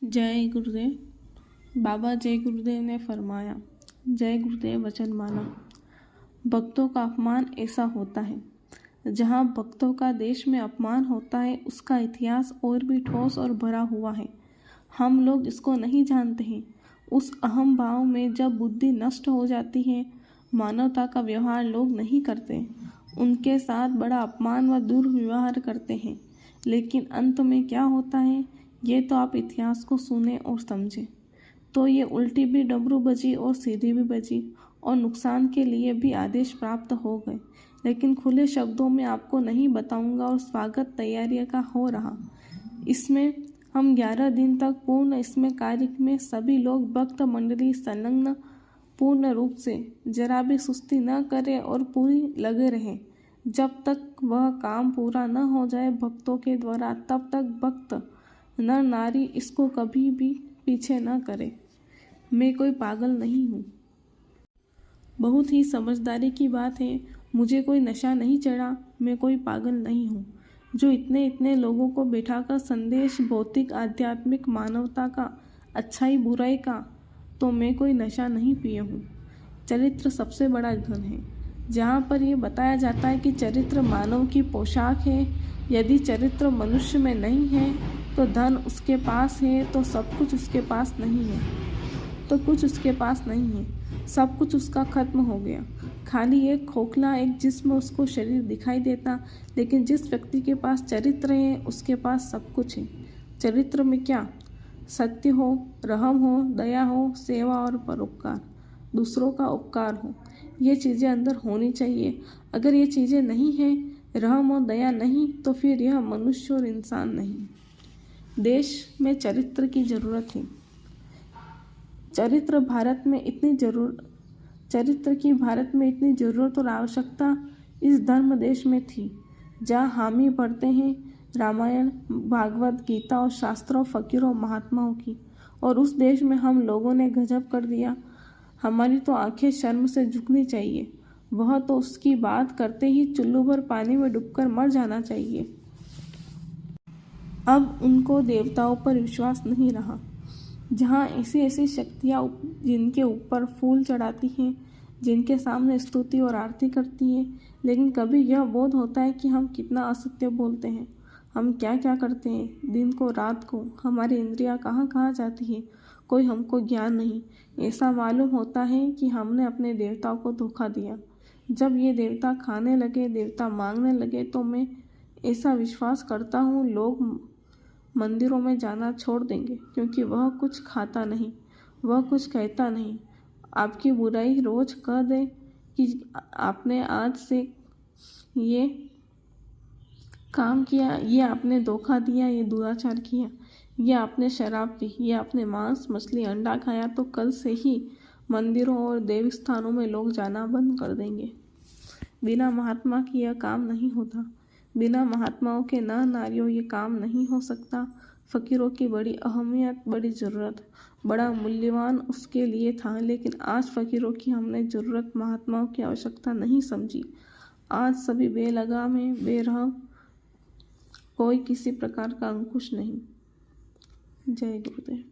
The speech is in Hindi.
जय गुरुदेव। बाबा जय गुरुदेव ने फरमाया, जय गुरुदेव वचन माना। भक्तों का अपमान ऐसा होता है, जहाँ भक्तों का देश में अपमान होता है उसका इतिहास और भी ठोस और भरा हुआ है। हम लोग इसको नहीं जानते हैं। उस अहम भाव में जब बुद्धि नष्ट हो जाती है, मानवता का व्यवहार लोग नहीं करते, उनके साथ बड़ा अपमान व दुर्व्यवहार करते हैं। लेकिन अंत में क्या होता है, ये तो आप इतिहास को सुने और समझें। तो ये उल्टी भी डमरू बजी और सीधी भी बजी और नुकसान के लिए भी आदेश प्राप्त हो गए। लेकिन खुले शब्दों में आपको नहीं बताऊंगा और स्वागत तैयारी का हो रहा। इसमें हम 11 दिन तक पूर्ण इसमें कार्य में सभी लोग भक्त मंडली संलग्न पूर्ण रूप से जरा भी सुस्ती न करें और पूरी लगे रहें। जब तक वह काम पूरा न हो जाए भक्तों के द्वारा, तब तक भक्त नर नारी इसको कभी भी पीछे न करे। मैं कोई पागल नहीं हूँ। बहुत ही समझदारी की बात है, मुझे कोई नशा नहीं चढ़ा। मैं कोई पागल नहीं हूँ जो इतने लोगों को बिठाकर संदेश भौतिक आध्यात्मिक मानवता का, अच्छाई बुराई का, तो मैं कोई नशा नहीं पिए हूँ। चरित्र सबसे बड़ा धन है। जहाँ पर यह बताया जाता है कि चरित्र मानव की पोशाक है, यदि चरित्र मनुष्य में नहीं है तो धन उसके पास है, तो सब कुछ उसके पास नहीं है, तो कुछ उसके पास नहीं है, सब कुछ उसका खत्म हो गया। खाली एक खोखला एक जिस्म उसको शरीर दिखाई देता। लेकिन जिस व्यक्ति के पास चरित्र है उसके पास सब कुछ है। चरित्र में क्या? सत्य हो, रहम हो, दया हो, सेवा और परोपकार, दूसरों का उपकार हो, ये चीज़ें अंदर होनी चाहिए। अगर ये चीज़ें नहीं हैं, रहम और दया नहीं, तो फिर यह मनुष्य और इंसान नहीं। देश में चरित्र की ज़रूरत है। चरित्र की भारत में इतनी ज़रूरत और आवश्यकता इस धर्म देश में थी, जहाँ हामी पढ़ते हैं रामायण, भागवत गीता और शास्त्रों, फकीरों, महात्माओं की। और उस देश में हम लोगों ने गजब कर दिया। हमारी तो आंखें शर्म से झुकनी चाहिए। वह तो उसकी बात करते ही चुल्लू भर पानी में डूबकर मर जाना चाहिए। अब उनको देवताओं पर विश्वास नहीं रहा। जहाँ ऐसी शक्तियाँ जिनके ऊपर फूल चढ़ाती हैं, जिनके सामने स्तुति और आरती करती हैं, लेकिन कभी यह बोध होता है कि हम कितना असत्य बोलते हैं, हम क्या क्या करते हैं, दिन को रात को, हमारी इंद्रियाँ कहाँ कहाँ जाती हैं, कोई हमको ज्ञान नहीं। ऐसा मालूम होता है कि हमने अपने देवताओं को धोखा दिया। जब ये देवता खाने लगे, देवता मांगने लगे, तो मैं ऐसा विश्वास करता हूँ लोग मंदिरों में जाना छोड़ देंगे, क्योंकि वह कुछ खाता नहीं, वह कुछ कहता नहीं। आपकी बुराई रोज कह दे कि आपने आज से ये काम किया, ये आपने धोखा दिया, ये दुराचार किया, ये आपने शराब पी, ये आपने मांस मछली अंडा खाया, तो कल से ही मंदिरों और देव स्थानों में लोग जाना बंद कर देंगे। बिना महात्मा की यह काम नहीं होता। बिना महात्माओं के नर नारियों ये काम नहीं हो सकता। फकीरों की बड़ी अहमियत, बड़ी ज़रूरत, बड़ा मूल्यवान उसके लिए था। लेकिन आज फकीरों की हमने ज़रूरत, महात्माओं की आवश्यकता नहीं समझी। आज सभी बेलगाम हैं, बेरहम, कोई किसी प्रकार का अंकुश नहीं। जय गुरुदेव।